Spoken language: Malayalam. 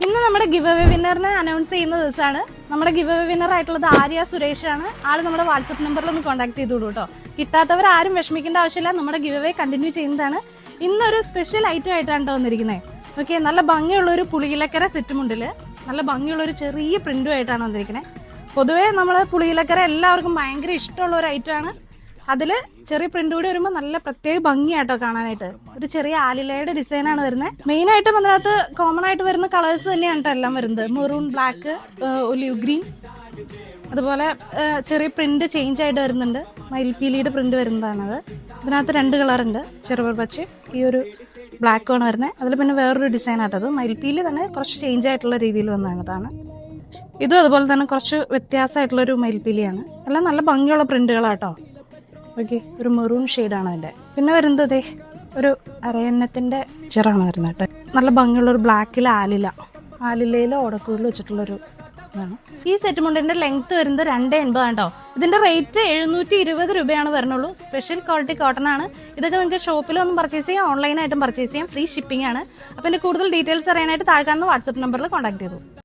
ഇന്ന് നമ്മുടെ ഗിവ് അവേ വിന്നറിനെ അനൗൺസ് ചെയ്യുന്ന ദിവസമാണ്. നമ്മുടെ ഗിവ് അവേ വിന്നർ ആയിട്ടുള്ളത് ആര്യ സുരേഷ് ആണ്. ആള് നമ്മുടെ വാട്സപ്പ് നമ്പറിൽ ഒന്ന് കോൺടാക്ട് ചെയ്തോളൂ കേട്ടോ. കിട്ടാത്തവർ ആരും വിഷമിക്കേണ്ട ആവശ്യമില്ല, നമ്മുടെ ഗിവ് അവേ കണ്ടിന്യൂ ചെയ്യുന്നതാണ്. ഇന്നൊരു സ്പെഷ്യൽ ഐറ്റം ആയിട്ടാണ് വന്നിരിക്കുന്നത്. ഓക്കെ, നല്ല ഭംഗിയുള്ള ഒരു പുളിയിലക്കര സെറ്റ് മുണ്ടില് നല്ല ഭംഗിയുള്ള ഒരു ചെറിയ പ്രിന്റും ആയിട്ടാണ് വന്നിരിക്കുന്നത്. പൊതുവേ നമ്മൾ പുളിയിലക്കര എല്ലാവർക്കും ഭയങ്കര ഇഷ്ടമുള്ള ഒരു ഐറ്റമാണ്. അതില് ചെറിയ പ്രിന്റ് കൂടി വരുമ്പോൾ നല്ല പ്രത്യേക ഭംഗിയായിട്ടോ കാണാനായിട്ട്. ഒരു ചെറിയ ആലിലയുടെ ഡിസൈനാണ് വരുന്നത്. മെയിൻ ആയിട്ടും അതിനകത്ത് കോമൺ ആയിട്ട് വരുന്ന കളേഴ്സ് തന്നെയാണ് കേട്ടോ എല്ലാം വരുന്നത്. മെറൂൺ, ബ്ലാക്ക്, ഒലിവ് ഗ്രീൻ, അതുപോലെ ചെറിയ പ്രിന്റ് ചേഞ്ച് ആയിട്ട് വരുന്നുണ്ട്. മയിൽപീലിയുടെ പ്രിന്റ് വരുന്നതാണത്. ഇതിനകത്ത് 2 കളറുണ്ട്, ചെറുപയർ പച്ച, ഈ ഒരു ബ്ലാക്കുമാണ് വരുന്നത്. അതിൽ പിന്നെ വേറൊരു ഡിസൈൻ ആയിട്ടത് മയിൽപീലി തന്നെ കുറച്ച് ചേഞ്ച് ആയിട്ടുള്ള രീതിയിൽ വന്നതാണ്. ഇതും അതുപോലെ തന്നെ കുറച്ച് വ്യത്യാസമായിട്ടുള്ളൊരു മയിൽപീലിയാണ്. എല്ലാം നല്ല ഭംഗിയുള്ള പ്രിന്റുകളാട്ടോ. ഓക്കെ, ഒരു മെറൂൺ ഷെയ്ഡാണ് അതിൻ്റെ. പിന്നെ വരുന്നത് ഒരു അരയന്നത്തിൻ്റെ പിക്ചറാണ് വരുന്നത് കേട്ടോ. നല്ല ഭംഗിയുള്ളൊരു ബ്ലാക്കിൽ ആലിലയിൽ ഓടക്കൂടിൽ വെച്ചിട്ടുള്ളൊരു ഇതാണ്. ഈ സെറ്റ് മുണ്ടിൻ്റെ ലെങ്ത് വരുന്നത് 2.80 കേട്ടോ. ഇതിൻ്റെ റേറ്റ് 720 രൂപയാണ് വരുന്നുള്ളൂ. സ്പെഷ്യൽ ക്വാളിറ്റി കോട്ടൺ ആണ്. ഇതൊക്കെ നിങ്ങൾക്ക് ഷോപ്പിലൊന്നും പർച്ചേസ് ചെയ്യാം, ഓൺലൈനായിട്ടും പർച്ചേസ് ചെയ്യാം. ഫ്രീ ഷിപ്പിംഗ് ആണ്. അപ്പോൾ ഇതിൻ്റെ കൂടുതൽ ഡീറ്റെയിൽസ് അറിയാനായിട്ട് താഴെ കാണുന്ന വാട്സപ്പ് നമ്പറിൽ കോൺടാക്ട് ചെയ്തു.